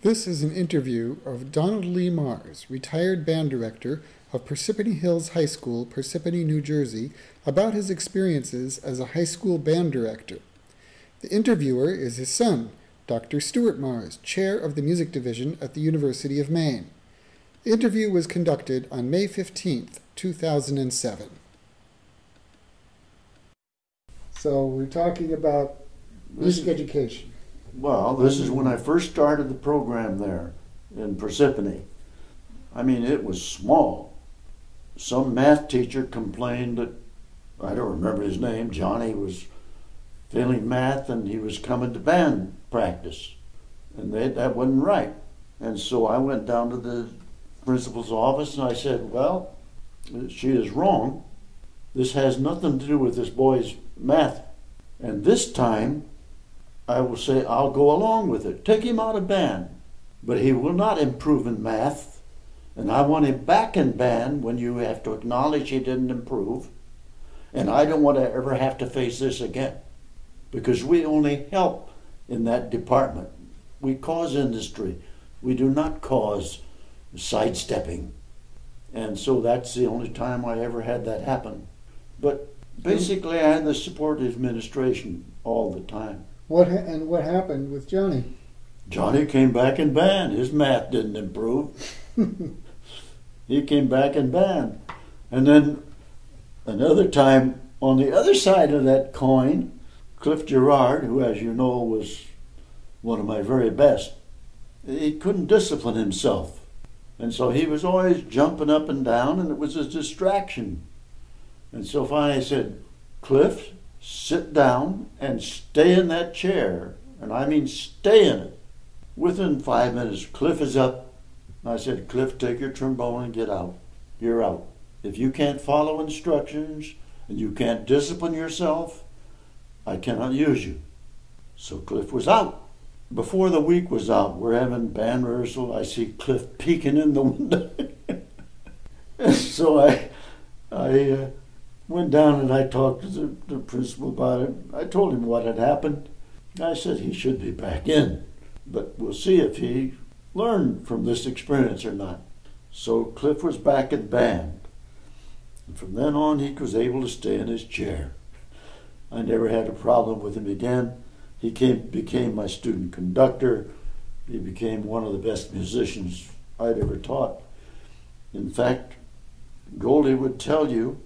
This is an interview of Donald Lee Marrs, retired band director of Parsippany Hills High School, Parsippany, New Jersey, about his experiences as a high school band director. The interviewer is his son, Dr. Stuart Marrs, chair of the music division at the University of Maine. The interview was conducted on May 15th, 2007. So we're talking about music education. Well, this is when I first started the program there in Parsippany. I mean, it was small. Some math teacher complained that, I don't remember his name, Johnny was failing math and he was coming to band practice. And that wasn't right. And so I went down to the principal's office and I said, well, she is wrong. This has nothing to do with this boy's math. And this time, I will say, I'll go along with it. Take him out of band. But he will not improve in math. And I want him back in band when you have to acknowledge he didn't improve. And I don't want to ever have to face this again. Because we only help in that department. We cause industry. We do not cause sidestepping. And so that's the only time I ever had that happen. But basically I had the support of the administration all the time. What happened with Johnny? Johnny came back in band. His math didn't improve. He came back in band. And then another time, on the other side of that coin, Cliff Gerard, who as you know was one of my very best, he couldn't discipline himself. And so he was always jumping up and down, and it was a distraction. And so finally I said, Cliff, sit down and stay in that chair. And I mean stay in it. Within 5 minutes, Cliff is up. I said, Cliff, take your trombone and get out. You're out. If you can't follow instructions and you can't discipline yourself, I cannot use you. So Cliff was out. Before the week was out, we're having band rehearsal. I see Cliff peeking in the window. So I went down and I talked to the principal about it. I told him what had happened. I said he should be back in, but we'll see if he learned from this experience or not. So Cliff was back in band. And from then on, he was able to stay in his chair. I never had a problem with him again. He became my student conductor. He became one of the best musicians I'd ever taught. In fact, Goldie would tell you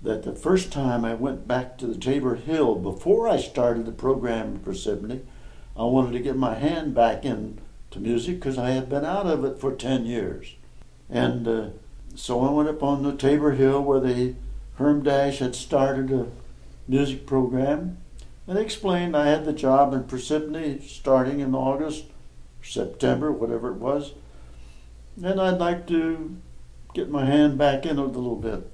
that the first time I went back to the Tabor Hill, before I started the program in Parsippany, I wanted to get my hand back into music because I had been out of it for 10 years. And so I went up on the Tabor Hill where the Hermdash had started a music program and explained I had the job in Parsippany starting in August, September, whatever it was, and I'd like to get my hand back in it a little bit.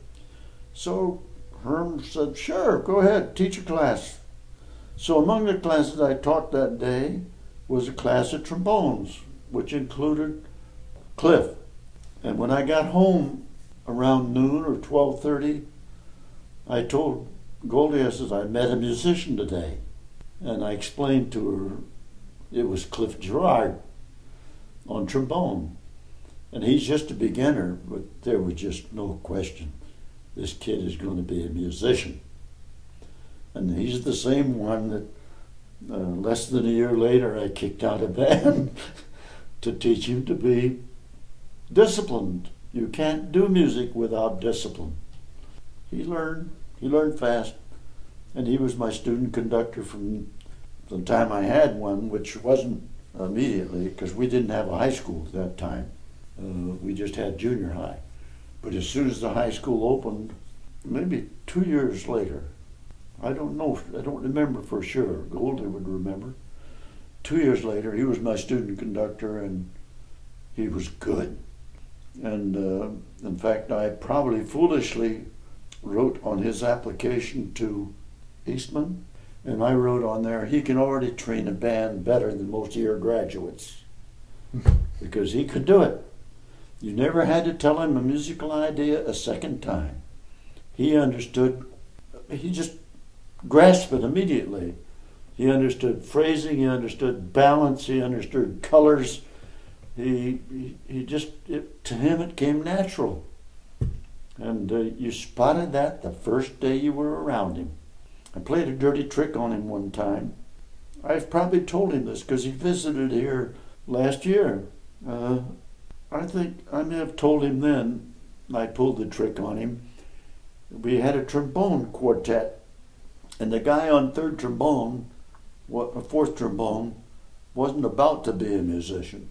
So Herm said, sure, go ahead, teach a class. So among the classes I taught that day was a class of trombones, which included Cliff. And when I got home around noon or 12:30, I told Goldie, I said, I met a musician today. And I explained to her it was Cliff Gerard on trombone. And he's just a beginner, but there was just no question. This kid is going to be a musician. And he's the same one that less than a year later I kicked out of band to teach him to be disciplined. You can't do music without discipline. He learned fast, and he was my student conductor from the time I had one, which wasn't immediately, because we didn't have a high school at that time. We just had junior high. But as soon as the high school opened, maybe 2 years later, I don't know, I don't remember for sure, Goldie would remember. 2 years later, he was my student conductor, and he was good. And in fact, I probably foolishly wrote on his application to Eastman, and I wrote on there, he can already train a band better than most of your graduates, because he could do it. You never had to tell him a musical idea a second time. He understood, he just grasped it immediately. He understood phrasing, he understood balance, he understood colors. He just, to him it came natural. And you spotted that the first day you were around him. I played a dirty trick on him one time. I've probably told him this because he visited here last year. I think I may have told him then. I pulled the trick on him. We had a trombone quartet, and the guy on fourth trombone, wasn't about to be a musician.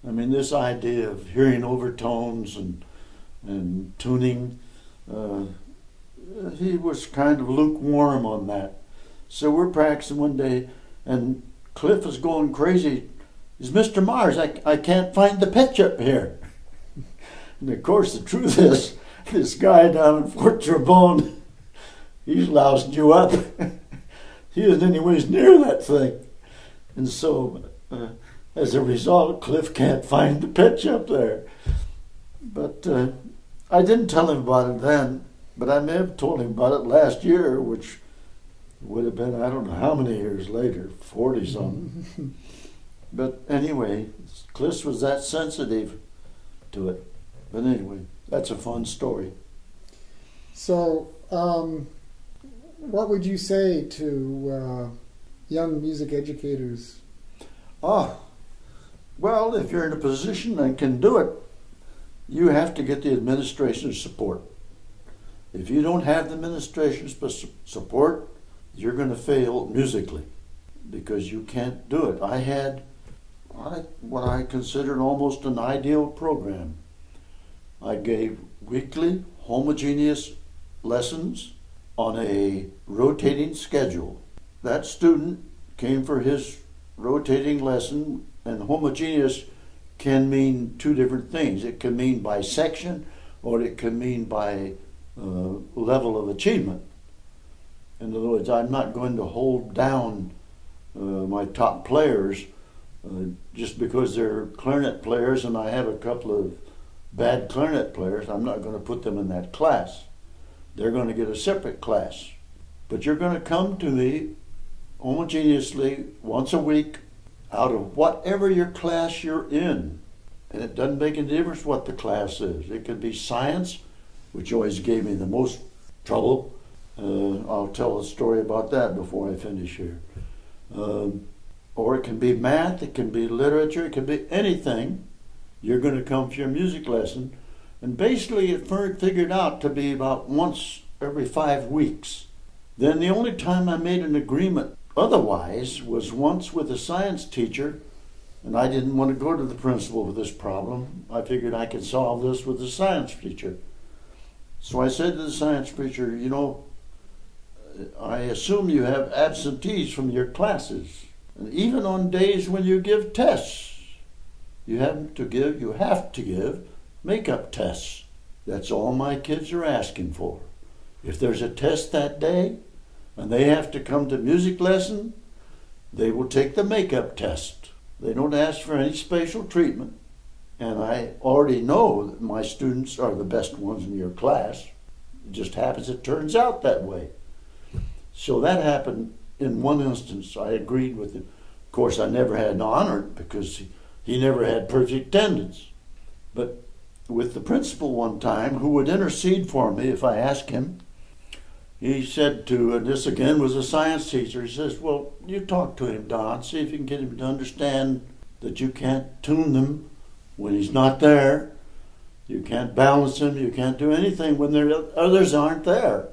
I mean, this idea of hearing overtones and tuning, he was kind of lukewarm on that. So we're practicing one day, and Cliff is going crazy. Is Mr. Marrs, I can't find the pitch up here. And of course, the truth is, this guy down in fourth trombone, he's lousing you up. He isn't anyways near that thing. And so, as a result, Cliff can't find the pitch up there. But I didn't tell him about it then, but I may have told him about it last year, which would have been, I don't know how many years later, 40-something. But anyway, Cliff was that sensitive to it. But anyway, that's a fun story. So, what would you say to young music educators? Well, if you're in a position and can do it, you have to get the administration's support. If you don't have the administration's support, you're going to fail musically because you can't do it. I had what I considered almost an ideal program. I gave weekly homogeneous lessons on a rotating schedule. That student came for his rotating lesson, and homogeneous can mean two different things. It can mean by section, or it can mean by level of achievement. In other words, I'm not going to hold down my top players just because they're clarinet players and I have a couple of bad clarinet players. I'm not going to put them in that class. They're going to get a separate class. But you're going to come to me homogeneously once a week out of whatever your class you're in. And it doesn't make any difference what the class is. It could be science, which always gave me the most trouble. I'll tell a story about that before I finish here. Or it can be math, it can be literature, it can be anything. You're going to come for your music lesson. And basically it figured out to be about once every 5 weeks. Then the only time I made an agreement otherwise was once with a science teacher, and I didn't want to go to the principal with this problem. I figured I could solve this with the science teacher. So I said to the science teacher, you know, I assume you have absentees from your classes. And even on days when you give tests, you have to give makeup tests. That's all my kids are asking for. If there's a test that day and they have to come to music lesson, they will take the makeup test. They don't ask for any special treatment. And I already know that my students are the best ones in your class. It just happens it turns out that way. So that happened in one instance. I agreed with him. Of course, I never had to honor it because he never had perfect attendance. But with the principal one time, who would intercede for me if I asked him, he said to, and this again was a science teacher, he says, well, you talk to him, Don, see if you can get him to understand that you can't tune them when he's not there. You can't balance him, you can't do anything when others aren't there.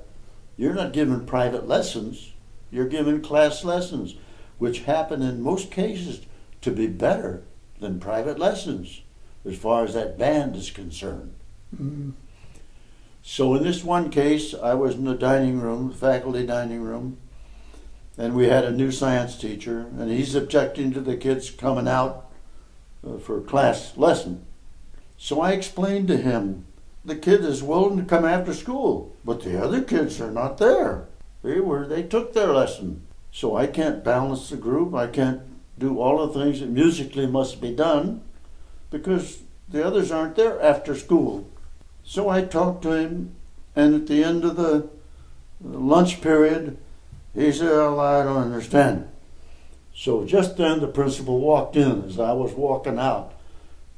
You're not giving private lessons, you're giving class lessons, which happen in most cases to be better than private lessons as far as that band is concerned. Mm-hmm. So in this one case, I was in the dining room, faculty dining room, and we had a new science teacher, and he's objecting to the kids coming out for a class lesson. So I explained to him, the kid is willing to come after school, but the other kids are not there. They took their lesson. So I can't balance the group, I can't do all the things that musically must be done, because the others aren't there after school. So I talked to him, and at the end of the lunch period, he said, oh, I don't understand. So just then the principal walked in as I was walking out.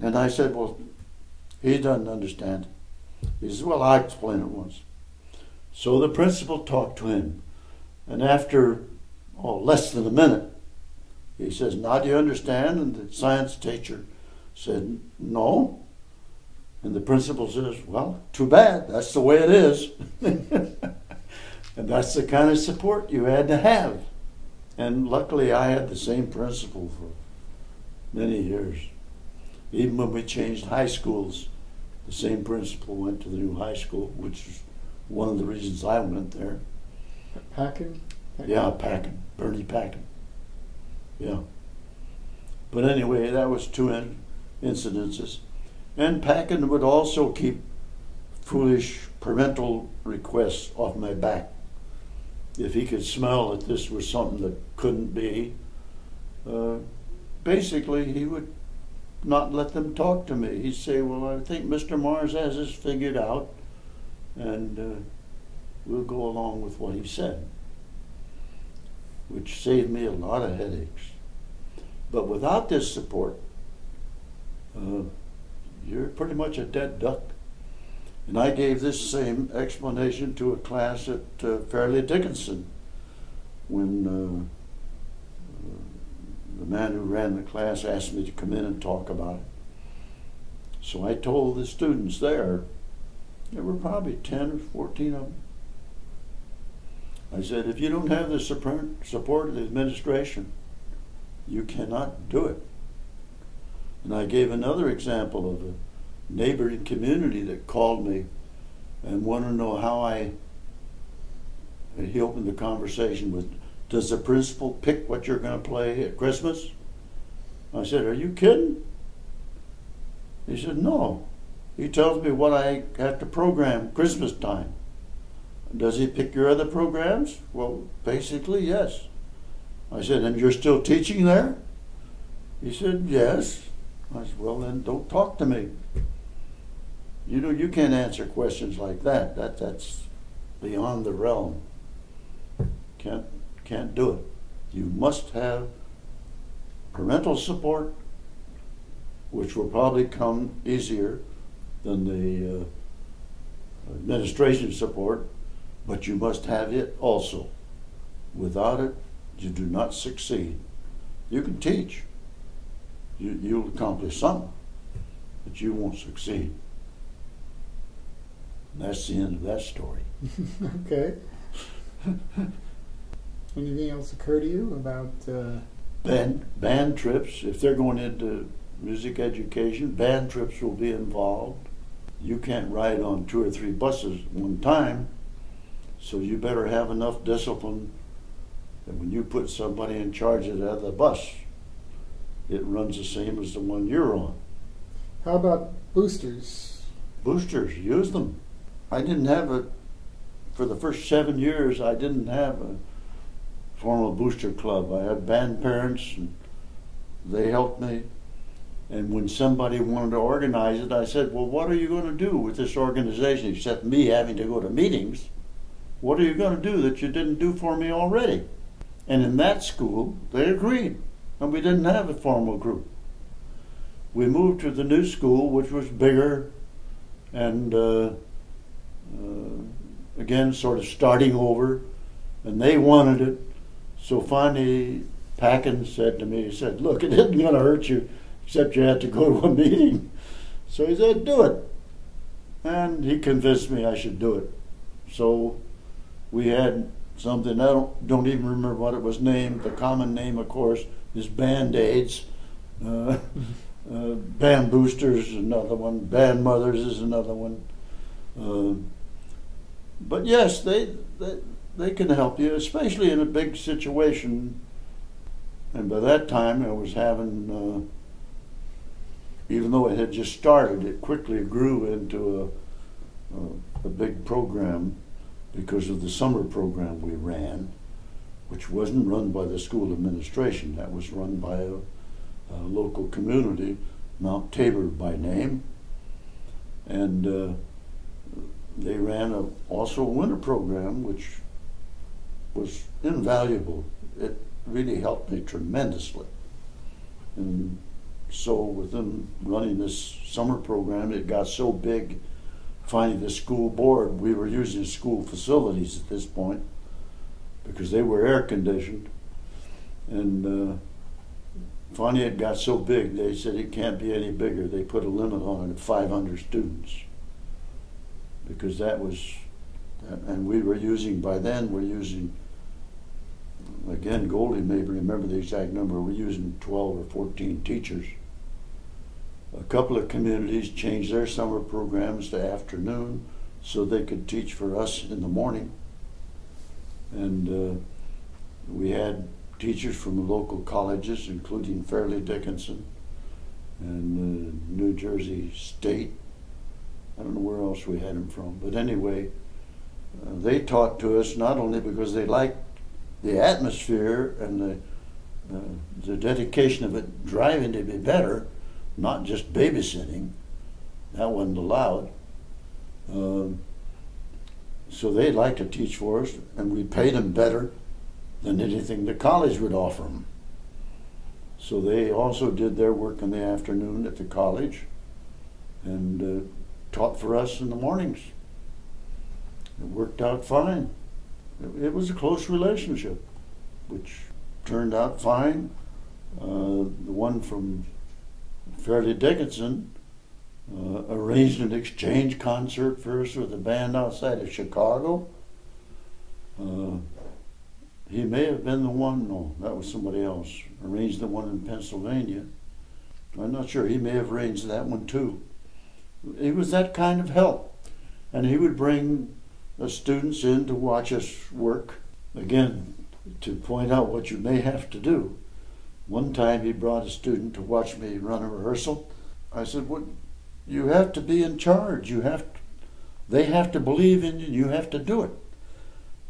And I said, well, he doesn't understand. He says, well, I explained it once. So the principal talked to him. And after less than a minute, he says, now do you understand? And the science teacher said, no. And the principal says, well, too bad. That's the way it is. And that's the kind of support you had to have. And luckily I had the same principal for many years. Even when we changed high schools, the same principal went to the new high school, which is one of the reasons I went there. Packin? Yeah, Packin. Bernie Packin. Yeah. But anyway, that was two incidences. And Packin would also keep foolish parental requests off my back. If he could smell that this was something that couldn't be, basically he would not let them talk to me. He'd say, well, I think Mr. Marrs has this figured out, and we'll go along with what he said, which saved me a lot of headaches. But without this support, you're pretty much a dead duck. And I gave this same explanation to a class at Fairleigh Dickinson when the man who ran the class asked me to come in and talk about it. So I told the students there were probably 10 or 14 of them. I said, if you don't have the support of the administration, you cannot do it. And I gave another example of a neighboring community that called me and wanted to know how he opened the conversation with, does the principal pick what you're going to play at Christmas? I said, are you kidding? He said, no. He tells me what I have to program Christmas time. Does he pick your other programs? Well, basically, yes. I said, and you're still teaching there? He said, yes. I said, well, then don't talk to me. You know, you can't answer questions like that. That's beyond the realm. Can't do it. You must have parental support, which will probably come easier than the administration support, but you must have it also. Without it, you do not succeed. You can teach. You'll accomplish something, but you won't succeed. And that's the end of that story. Okay. Anything else occur to you about band trips? If they're going into music education, band trips will be involved. You can't ride on 2 or 3 buses at one time, so you better have enough discipline that when you put somebody in charge of the other bus, it runs the same as the one you're on. How about boosters? Boosters, use them. I didn't have for the first 7 years, I didn't have a formal booster club. I had band parents, and they helped me. And when somebody wanted to organize it, I said, well, what are you going to do with this organization except me having to go to meetings? What are you going to do that you didn't do for me already? And in that school, they agreed, and we didn't have a formal group. We moved to the new school, which was bigger, and again, sort of starting over, and they wanted it. So finally, Packin said to me, he said, look, it isn't going to hurt you, except you have to go to a meeting. So he said, do it. And he convinced me I should do it. So we had something, I don't even remember what it was named. The common name, of course, is Band-Aids. Band Boosters is another one. Band Mothers is another one. But yes, they can help you, especially in a big situation. And by that time, I was having, even though it had just started, it quickly grew into a big program because of the summer program we ran, which wasn't run by the school administration. That was run by a local community, Mount Tabor by name. And they ran also a winter program, which was invaluable. really helped me tremendously. And so with them running this summer program, it got so big, finding the school board, we were using school facilities at this point because they were air conditioned. And finally it got so big, they said it can't be any bigger. They put a limit on it of 500 students. Because that was, and we were using, by then we're using, again, Goldie may remember the exact number, we're using 12 or 14 teachers. A couple of communities changed their summer programs to afternoon so they could teach for us in the morning. And we had teachers from local colleges, including Fairleigh Dickinson and New Jersey State. I don't know where else we had them from, but anyway, they taught to us not only because they liked the atmosphere and the dedication of it driving to be better, not just babysitting. That wasn't allowed. So they liked to teach for us, and we paid them better than anything the college would offer them. So they also did their work in the afternoon at the college and taught for us in the mornings. It worked out fine. It was a close relationship, which turned out fine. The one from Fairleigh Dickinson arranged an exchange concert for us with a band outside of Chicago. He may have been the one, no, that was somebody else, arranged the one in Pennsylvania. I'm not sure, he may have arranged that one too. He was that kind of help. And he would bring the students in to watch us work. Again, to point out what you may have to do. One time he brought a student to watch me run a rehearsal. I said, "What? You have to be in charge. They have to believe in you. You have to do it."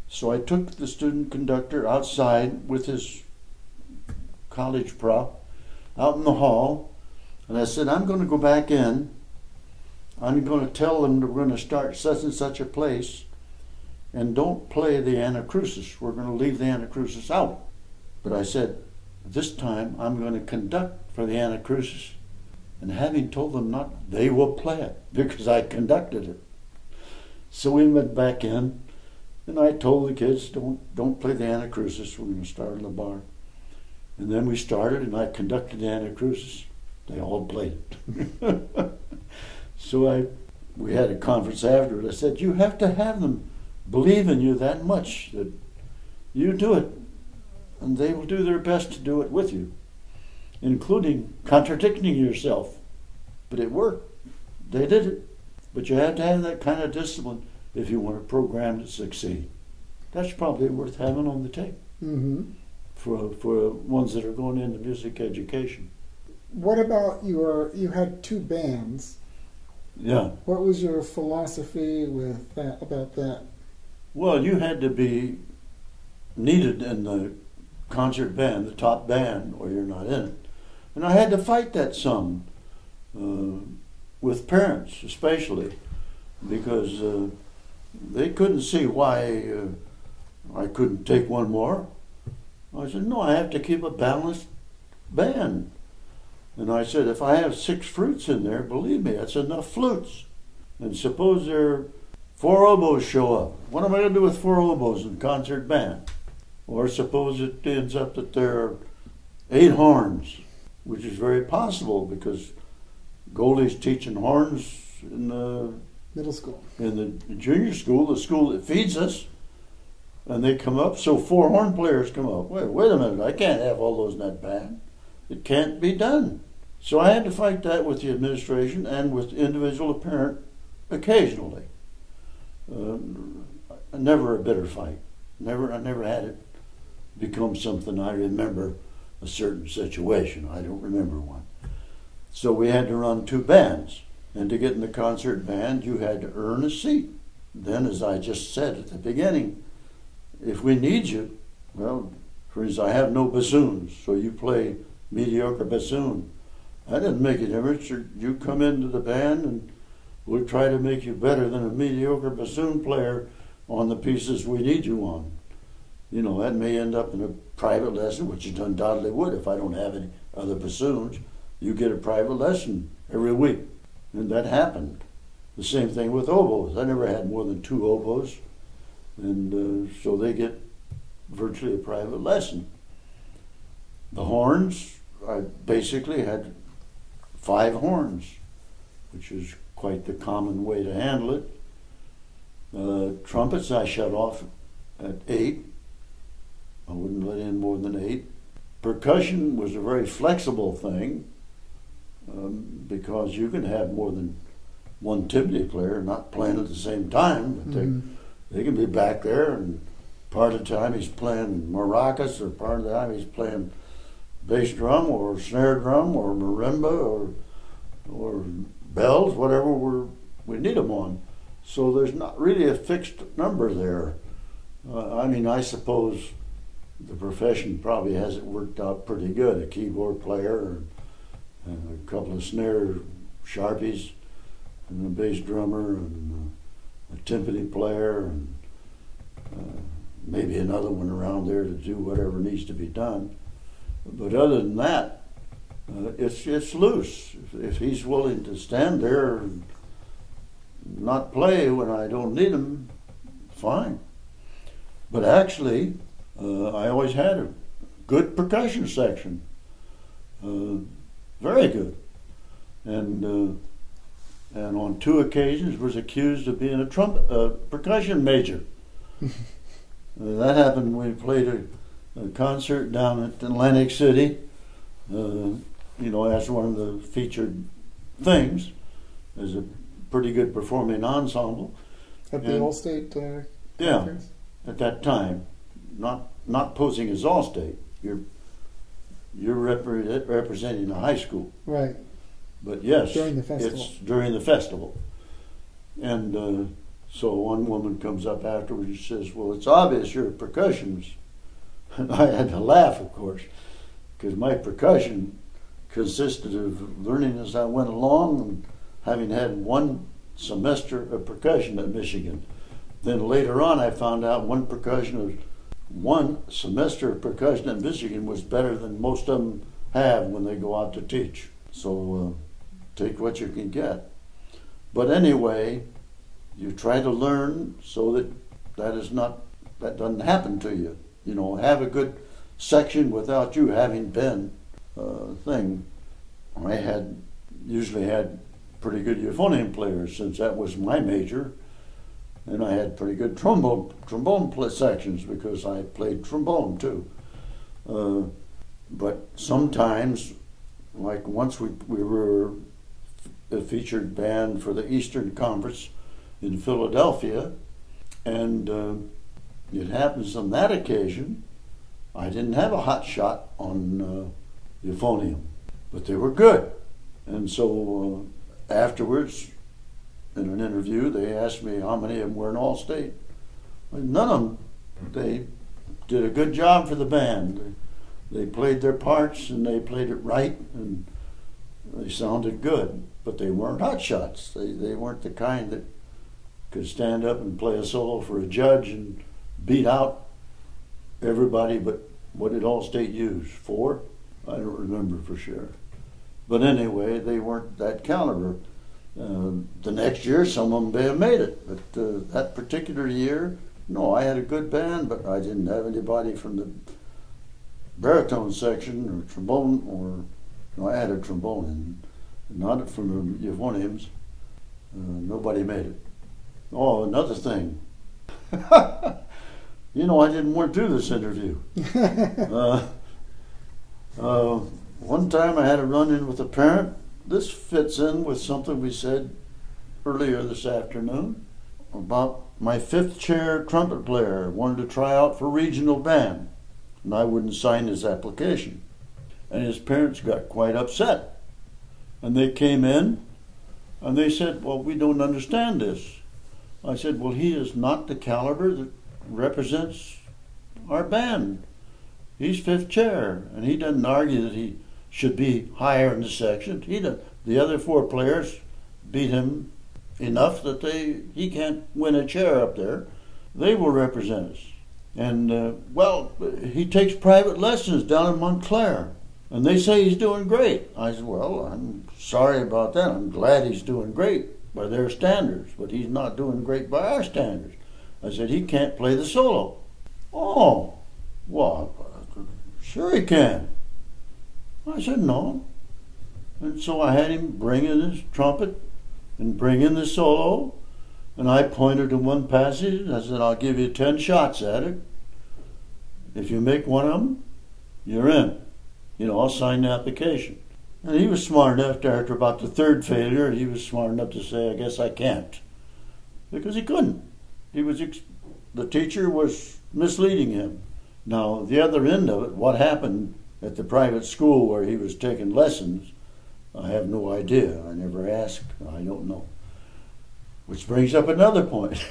So I took the student conductor outside with his college prop out in the hall, and I said, "I'm going to go back in. I'm going to tell them that we're going to start such and such a place, and don't play the Anacrusis. We're going to leave the Anacrusis out." But I said, "This time I'm going to conduct for the Anacrusis." And having told them not, they will play it because I conducted it. So we went back in, and I told the kids, don't play the Anacrusis. We're going to start in the bar. And then we started, and I conducted the Anacrusis. They all played it. So we had a conference afterward. I said, "You have to have them believe in you that much that you do it, and they will do their best to do it with you, including contradicting yourself." But it worked. They did it. But you have to have that kind of discipline if you want a program to succeed. That's probably worth having on the tape for ones that are going into music education. What about you had two bands. Yeah. What was your philosophy with that, about that? Well, you had to be needed in the concert band, the top band, or you're not in it. And I had to fight that some, with parents especially, because they couldn't see why I couldn't take one more. I said, "No, I have to keep a balanced band." And I said, "If I have 6 flutes in there, believe me, that's enough flutes. And suppose there are 4 oboes show up. What am I going to do with 4 oboes in a concert band? Or suppose it ends up that there are 8 horns, which is very possible because Goldie's teaching horns in the middle school, in the junior school, the school that feeds us, and they come up, so 4 horn players come up. Wait a minute, I can't have all those in that band. It can't be done." So I had to fight that with the administration and with individual parent occasionally. Never a bitter fight. I never had it become something I remember a certain situation. I don't remember one. So we had to run 2 bands. And to get in the concert band, you had to earn a seat. Then, as I just said at the beginning, if we need you, well, for instance, I have no bassoons, so you play mediocre bassoon. That doesn't make a difference. You come into the band and we'll try to make you better than a mediocre bassoon player on the pieces we need you on. That may end up in a private lesson, which it undoubtedly would if I don't have any other bassoons. You get a private lesson every week. And that happened. The same thing with oboes. I never had more than 2 oboes. And so they get virtually a private lesson. The horns, I basically had 5 horns, which is quite the common way to handle it. Trumpets I shut off at 8. I wouldn't let in more than 8. Percussion was a very flexible thing because you can have more than one timpani player not playing at the same time. But they can be back there, and part of the time he's playing maracas, or part of the time he's playing bass drum or snare drum or marimba or bells, whatever we need them on. So there's not really a fixed number there. I suppose the profession probably has it worked out pretty good. A keyboard player and a couple of snare sharpies and a bass drummer and a timpani player and maybe another one around there to do whatever needs to be done. But other than that, it's loose. If he's willing to stand there and not play when I don't need him, fine. But actually, I always had a good percussion section, very good, and on 2 occasions was accused of being a percussion major. That happened when we played a concert down at Atlantic City, as one of the featured things, as a pretty good performing ensemble. At the All-State conference? Yeah, at that time. Not posing as All-State. You're representing a high school. Right. But yes, during the festival. It's during the festival. And so one woman comes up afterwards and says, "Well, it's obvious you're a percussionist." And I had to laugh, of course, because my percussion consisted of learning as I went along and having had 1 semester of percussion at Michigan. Then later on I found out one semester of percussion at Michigan was better than most of them have when they go out to teach. So take what you can get. But anyway, you try to learn so that that doesn't happen to you. Have a good section without you having been thing. I usually had pretty good euphonium players, since that was my major, and I had pretty good trombone sections because I played trombone too. But sometimes, like once we were a featured band for the Eastern Conference in Philadelphia, and it happens on that occasion I didn't have a hot shot on euphonium, but they were good. And so afterwards, in an interview, they asked me how many of them were in All-State. None of them. They did a good job for the band. They played their parts, and they played it right, and they sounded good, but they weren't hot shots. They weren't the kind that could stand up and play a solo for a judge and beat out everybody. But what did All-State use? 4? I don't remember for sure. But anyway, they weren't that caliber. The next year, some of them may have made it, but that particular year, no, I had a good band, but I didn't have anybody from the baritone section or trombone, I had a trombone, and not from the euphoniums. Nobody made it. Oh, another thing. I didn't want to do this interview. One time I had a run-in with a parent. This fits in with something we said earlier this afternoon about my 5th chair trumpet player wanted to try out for regional band, and I wouldn't sign his application. And his parents got quite upset. And they came in and they said, "Well, we don't understand this." I said, "Well, he is not the caliber that represents our band. He's 5th chair, and he doesn't argue that he should be higher in the section. The other 4 players beat him enough that he can't win a chair up there. They will represent us." And, well, he takes private lessons down in Montclair. And they say he's doing great. I said, well, I'm sorry about that. I'm glad he's doing great by their standards, but he's not doing great by our standards. I said, he can't play the solo. Oh, well, sure he can. I said, no. And so I had him bring in his trumpet and bring in the solo. And I pointed to one passage. I said, I'll give you 10 shots at it. If you make one of them, you're in. I'll sign the application. And he was smart enough to, after about the third failure, he was smart enough to say, I guess I can't. Because he couldn't. The teacher was misleading him. Now, the other end of it, what happened at the private school where he was taking lessons, I have no idea. I never asked. I don't know. Which brings up another point.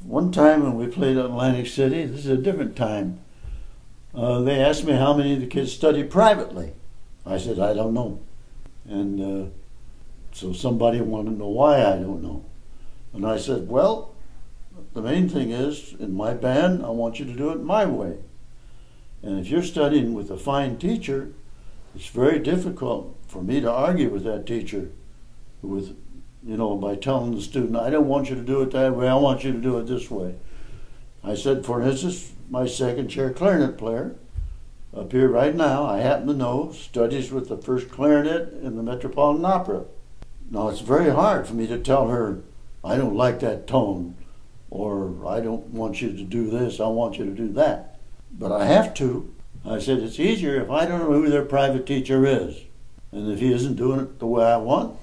One time when we played at Atlantic City, this is a different time, they asked me how many of the kids study privately. I said, I don't know. And so somebody wanted to know why I don't know. And I said, well, the main thing is, in my band, I want you to do it my way. And if you're studying with a fine teacher, it's very difficult for me to argue with that teacher by telling the student, I don't want you to do it that way, I want you to do it this way. I said, for instance, my second chair clarinet player, up here right now, I happen to know, studies with the first clarinet in the Metropolitan Opera. Now, it's very hard for me to tell her, I don't like that tone, or I don't want you to do this, I want you to do that. But I have to. I said, it's easier if I don't know who their private teacher is. And if he isn't doing it the way I want,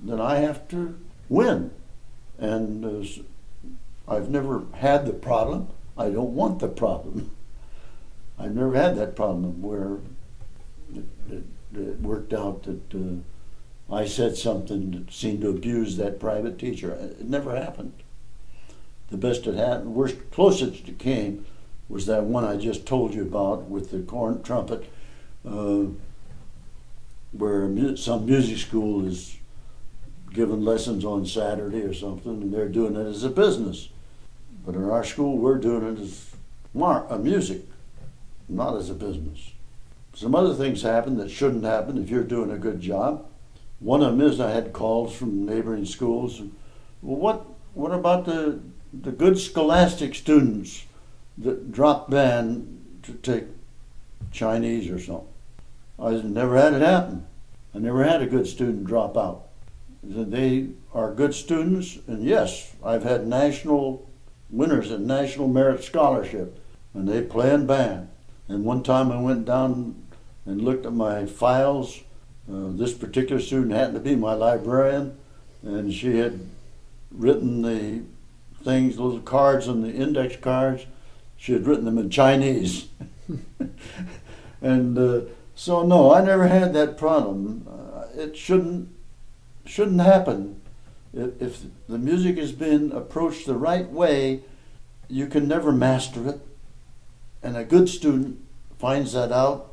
then I have to win. And I've never had the problem. I don't want the problem. I've never had that problem where it worked out that I said something that seemed to abuse that private teacher. It never happened. The best it happened, closest it came, was that one I just told you about with the corn trumpet, where some music school is giving lessons on Saturday or something, and they're doing it as a business. But in our school, we're doing it as music, not as a business. Some other things happen that shouldn't happen if you're doing a good job. One of them is I had calls from neighboring schools. Well, what about the good scholastic students that drop band to take Chinese or something? I never had it happen. I never had a good student drop out. They are good students, and yes, I've had national winners and national merit scholarship, and they play in band. And one time I went down and looked at my files. This particular student happened to be my librarian, and she had written the things, little cards on the index cards. She had written them in Chinese. And so no, I never had that problem. It shouldn't happen. If the music has been approached the right way, you can never master it. And a good student finds that out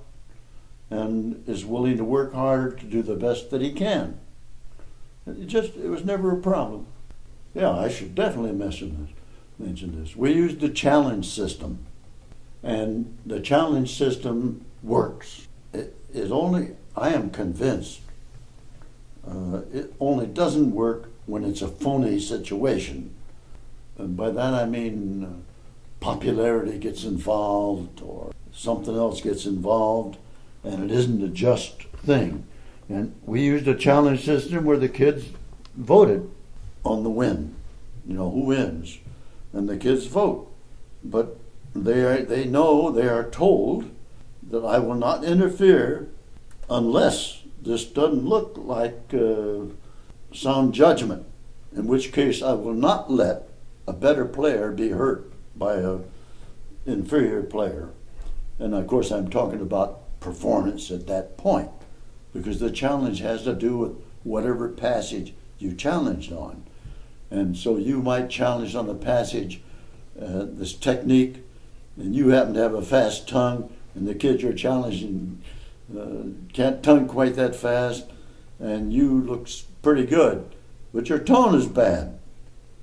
and is willing to work harder to do the best that he can. It was never a problem. Yeah, I should definitely mention this. We used the challenge system, and the challenge system works. I am convinced, it only doesn't work when it's a phony situation. And by that I mean popularity gets involved or something else gets involved, and it isn't a just thing. And we used a challenge system where the kids voted on the win, who wins, and the kids vote. But they know, they are told that I will not interfere unless this doesn't look like sound judgment, in which case I will not let a better player be hurt by an inferior player. And of course I'm talking about performance at that point, because the challenge has to do with whatever passage you challenged on. And so you might challenge on a passage this technique, and you happen to have a fast tongue, and the kids you're challenging can't tongue quite that fast, and you look pretty good, but your tone is bad.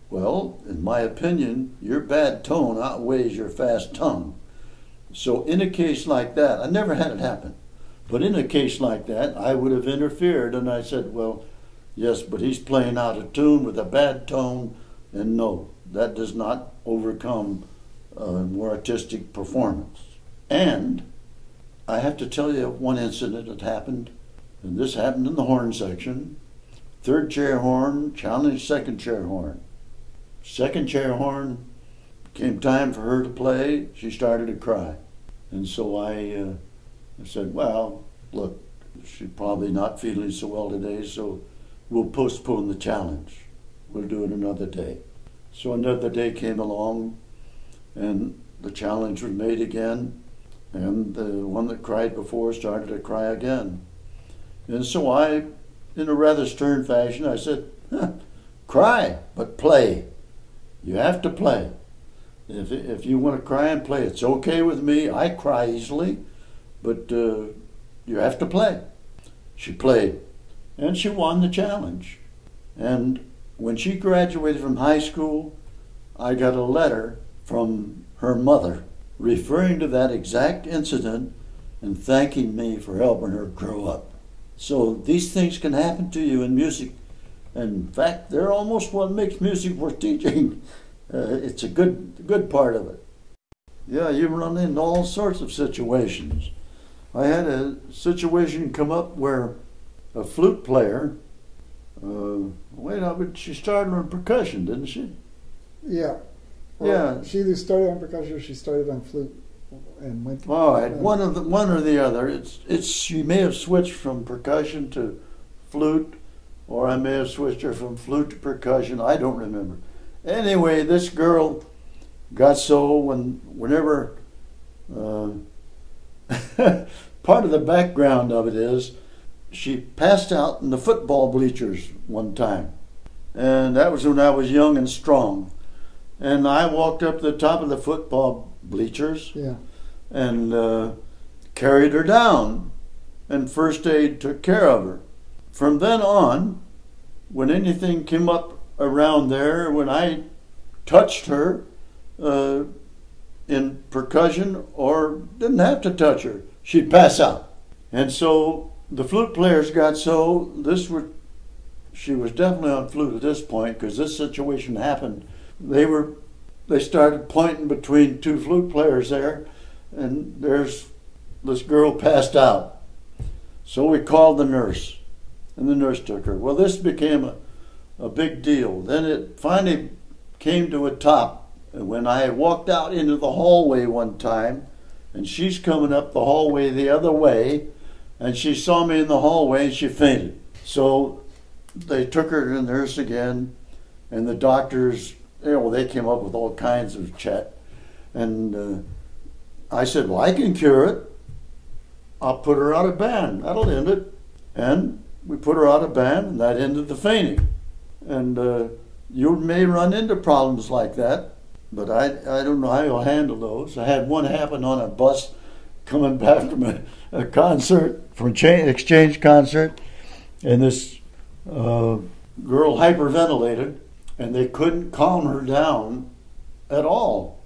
Well, in my opinion, your bad tone outweighs your fast tongue. So in a case like that, I never had it happen, but in a case like that, I would have interfered and I said, well, yes, but he's playing out of tune with a bad tone, and no, that does not overcome more artistic performance. And I have to tell you one incident that happened, and this happened in the horn section. Third chair horn challenged second chair horn. Second chair horn, came time for her to play, she started to cry. And so I said, well, look, she's probably not feeling so well today, so we'll postpone the challenge. We'll do it another day. So another day came along, and the challenge was made again, and the one that cried before started to cry again. And so I, in a rather stern fashion, I said, cry, but play. You have to play. If you want to cry and play, it's okay with me. I cry easily, but you have to play. She played, and she won the challenge. And when she graduated from high school, I got a letter from her mother referring to that exact incident and thanking me for helping her grow up. So these things can happen to you in music. In fact, they're almost what makes music worth teaching. It's a good part of it. Yeah, you run into all sorts of situations. I had a situation come up where a flute player, she started on percussion, didn't she? Yeah. Yeah. She either started on percussion or she started on flute and went. All right, one or the other. It's she may have switched from percussion to flute, or I may have switched her from flute to percussion. I don't remember. Anyway, this girl got so whenever part of the background of it is she passed out in the football bleachers one time, and that was when I was young and strong. And I walked up to the top of the football bleachers, yeah, and carried her down, and first aid took care of her. From then on, when anything came up around there, when I touched her in percussion or didn't have to touch her, she'd pass out. And so the flute players got so, she was definitely on flute at this point because this situation happened. They started pointing between two flute players there, and there's this girl passed out. So we called the nurse, and the nurse took her. Well, this became a big deal. Then it finally came to a top when I walked out into the hallway one time, and she's coming up the hallway the other way, and she saw me in the hallway and she fainted. So they took her to the nurse again, and the doctors, they came up with all kinds of chat. And I said, well, I can cure it. I'll put her out of band. That'll end it. And we put her out of band, and that ended the fainting. And you may run into problems like that, but I don't know how you'll handle those. I had one happen on a bus coming back from a concert, from an exchange concert, and this girl hyperventilated, and they couldn't calm her down at all.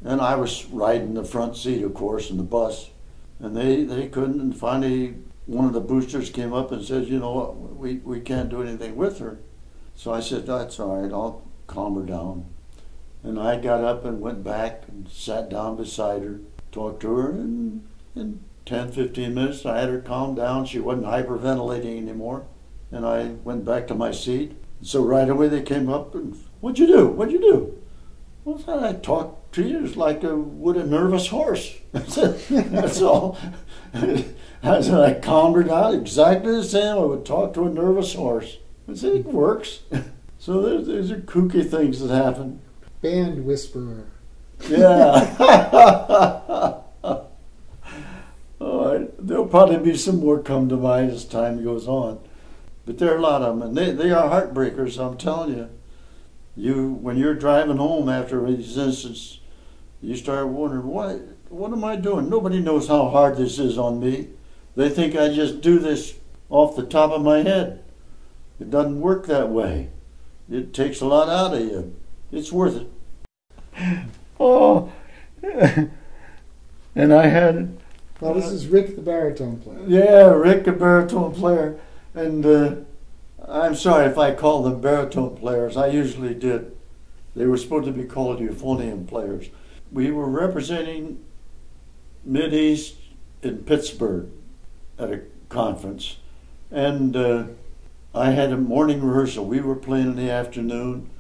And I was riding the front seat, of course, in the bus, and they couldn't. And finally, one of the boosters came up and said, we can't do anything with her. So I said, that's all right, I'll calm her down. And I got up and went back and sat down beside her, talked to her, and in 10, 15 minutes I had her calmed down. She wasn't hyperventilating anymore. And I went back to my seat. So right away they came up and, what'd you do? What'd you do? Well, I talked to you just like would a nervous horse. That's all. I said, I calmed her down exactly the same I would talk to a nervous horse. I said, it works. So these are kooky things that happen. Band whisperer. Yeah. All right. There'll probably be some more come to mind as time goes on. But there are a lot of them, and they are heartbreakers, I'm telling you. When you're driving home after these incidents, you start wondering, what am I doing? Nobody knows how hard this is on me. They think I just do this off the top of my head. It doesn't work that way. It takes a lot out of you. It's worth it. Oh, and I had... Well, this is Rick, the baritone player. Yeah, Rick, the baritone player. And I'm sorry if I call them baritone players. I usually did. They were supposed to be called euphonium players. We were representing Mideast in Pittsburgh at a conference. And I had a morning rehearsal. We were playing in the afternoon,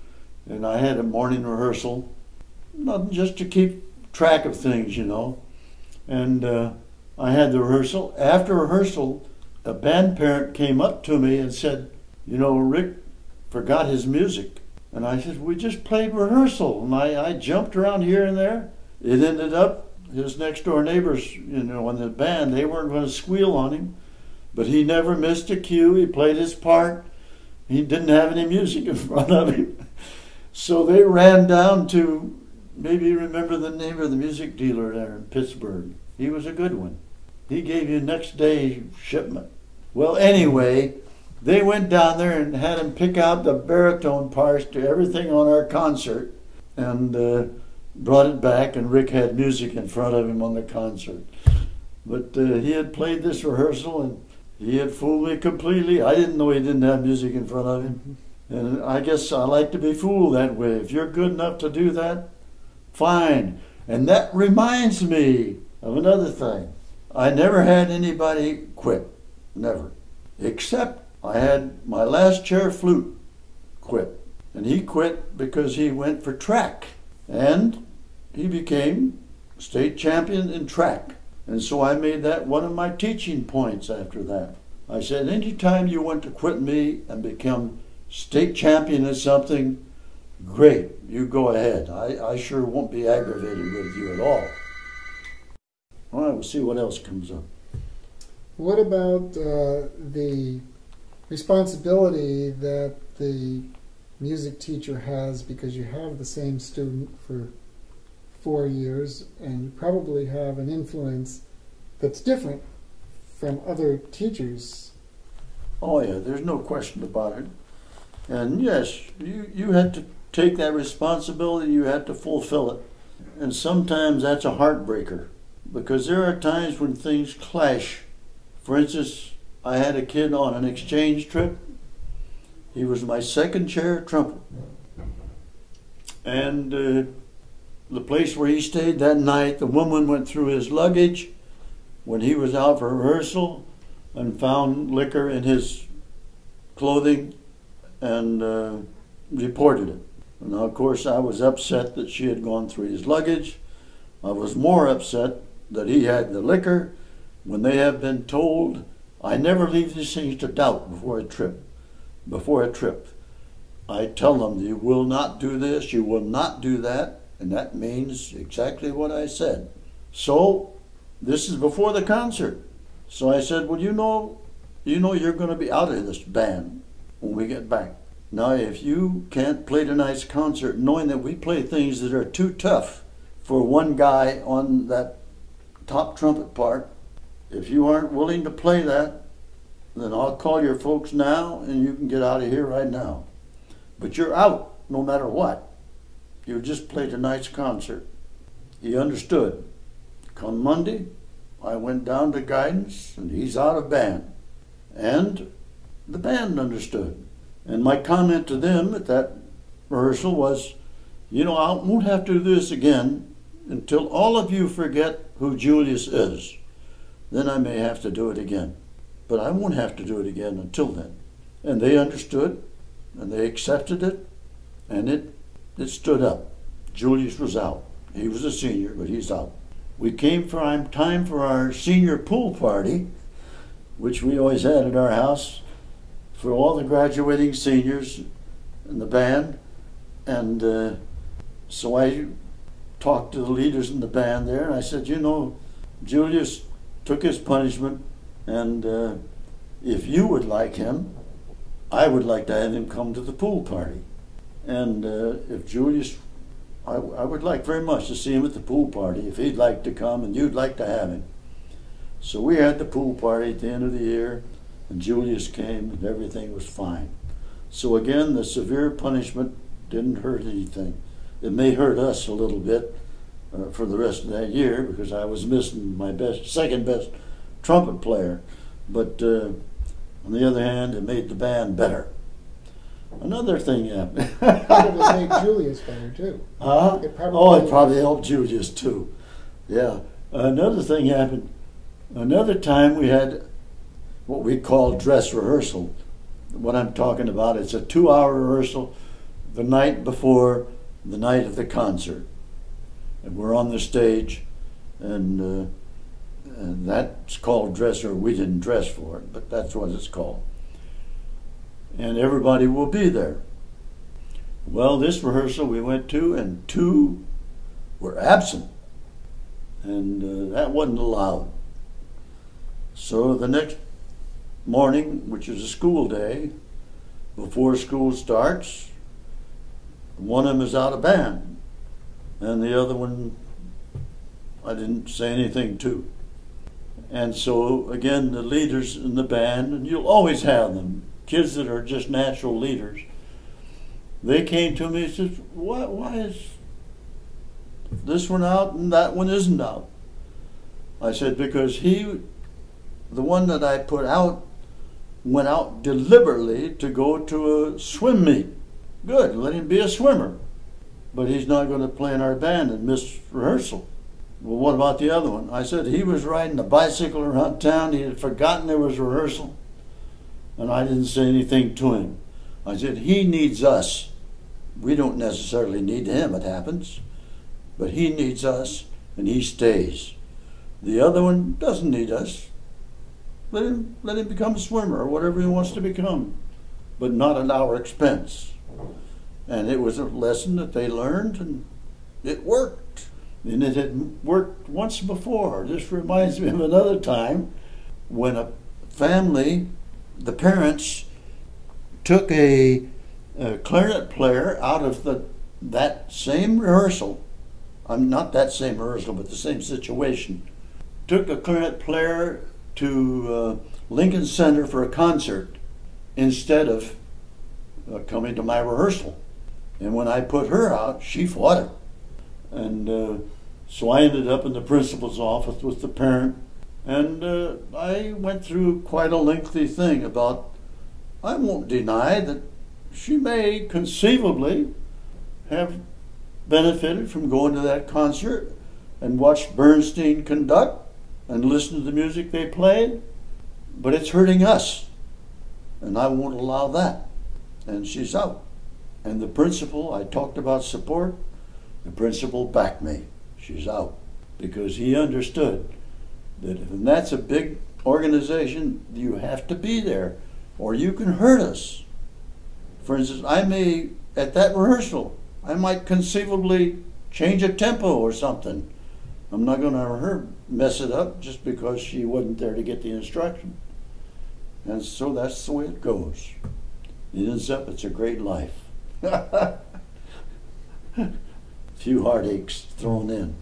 and I had a morning rehearsal. Nothing, just to keep track of things, you know. And I had the rehearsal. After rehearsal, a band parent came up to me and said, you know, Rick forgot his music. And I said, we just played rehearsal. And I jumped around here and there. It ended up, his next door neighbors, you know, in the band, they weren't going to squeal on him. But he never missed a cue. He played his part. He didn't have any music in front of him. So they ran down to, maybe you remember the name of the music dealer there in Pittsburgh. He was a good one. He gave you next day shipment. Well, anyway, they went down there and had him pick out the baritone parts to everything on our concert and brought it back, and Rick had music in front of him on the concert. But he had played this rehearsal and he had fooled me completely. I didn't know he didn't have music in front of him. And I guess I like to be fooled that way. If you're good enough to do that, fine. And that reminds me of another thing. I never had anybody quit. Never. Except I had my last chair flute quit. And he quit because he went for track. And he became state champion in track. And so I made that one of my teaching points after that. I said, anytime you want to quit me and become state champion at something, great, you go ahead. I sure won't be aggravated with you at all. All right, we'll see what else comes up. What about the responsibility that the music teacher has, because you have the same student for 4 years and you probably have an influence that's different from other teachers? Oh yeah, there's no question about it. And yes, you had to take that responsibility, you had to fulfill it. And sometimes that's a heartbreaker, because there are times when things clash. For instance, I had a kid on an exchange trip. He was my second chair trumpet. And the place where he stayed that night, the woman went through his luggage when he was out for rehearsal and found liquor in his clothing and reported it. And now, of course, I was upset that she had gone through his luggage. I was more upset that he had the liquor when they have been told. I never leave these things to doubt before a trip. I tell them, you will not do this, you will not do that, and that means exactly what I said. So this is before the concert. So I said, well, you know you're going to be out of this band when we get back. Now, if you can't play tonight's concert knowing that we play things that are too tough for one guy on that top trumpet part, if you aren't willing to play that, then I'll call your folks now and you can get out of here right now. But you're out no matter what. You just play tonight's concert. He understood. Come Monday, I went down to guidance and he's out of band. And the band understood. And my comment to them at that rehearsal was, I won't have to do this again until all of you forget who Julius is. Then I may have to do it again. But I won't have to do it again until then. And they understood, and they accepted it, and it stood up. Julius was out. He was a senior, but he's out. We came for time for our senior pool party, which we always had at our house, for all the graduating seniors in the band. And so I talked to the leaders in the band there, and I said, Julius took his punishment, and if you would like him, I would like to have him come to the pool party. And if Julius, I would like very much to see him at the pool party, if he'd like to come and you'd like to have him. So we had the pool party at the end of the year, and Julius came and everything was fine. So again, the severe punishment didn't hurt anything. It may hurt us a little bit for the rest of that year because I was missing my second best trumpet player. But on the other hand, it made the band better. Another thing happened. Probably made Julius better too. It probably helped Julius too. Yeah. Another thing happened. Another time we had what we call dress rehearsal. What I'm talking about, it's a 2-hour rehearsal the night before the night of the concert. And we're on the stage, and that's called dress, or we didn't dress for it, but that's what it's called. And everybody will be there. Well, this rehearsal we went to, and 2 were absent, and that wasn't allowed. So the next morning, which is a school day, before school starts, one of them is out of band, and the other one I didn't say anything to. And so again, the leaders in the band, and you'll always have them, kids that are just natural leaders, they came to me and said, why is this one out and that one isn't out? I said, because the one that I put out went out deliberately to go to a swim meet. Good, let him be a swimmer. But he's not going to play in our band and miss rehearsal. Well, what about the other one? I said, he was riding a bicycle around town. He had forgotten there was rehearsal. And I didn't say anything to him. I said, he needs us. We don't necessarily need him, it happens. But he needs us, and he stays. The other one doesn't need us. Let him become a swimmer or whatever he wants to become, but not at our expense. And it was a lesson that they learned, and it worked. And it had worked once before. This reminds me of another time when a family, the parents, took a clarinet player out of that same rehearsal. Not that same rehearsal, but the same situation. Took a clarinet player to Lincoln Center for a concert instead of coming to my rehearsal. And when I put her out, she fought it. And so I ended up in the principal's office with the parent, and I went through quite a lengthy thing about, I won't deny that she may conceivably have benefited from going to that concert and watched Bernstein conduct and listen to the music they played, but it's hurting us, and I won't allow that. And she's out. And the principal, I talked about support, the principal backed me. She's out. Because he understood that if that's a big organization, you have to be there, or you can hurt us. For instance, I may, at that rehearsal, I might conceivably change a tempo or something. I'm not going to have her mess it up just because she wasn't there to get the instruction. And so that's the way it goes. It ends up, it's a great life. Few heartaches thrown in.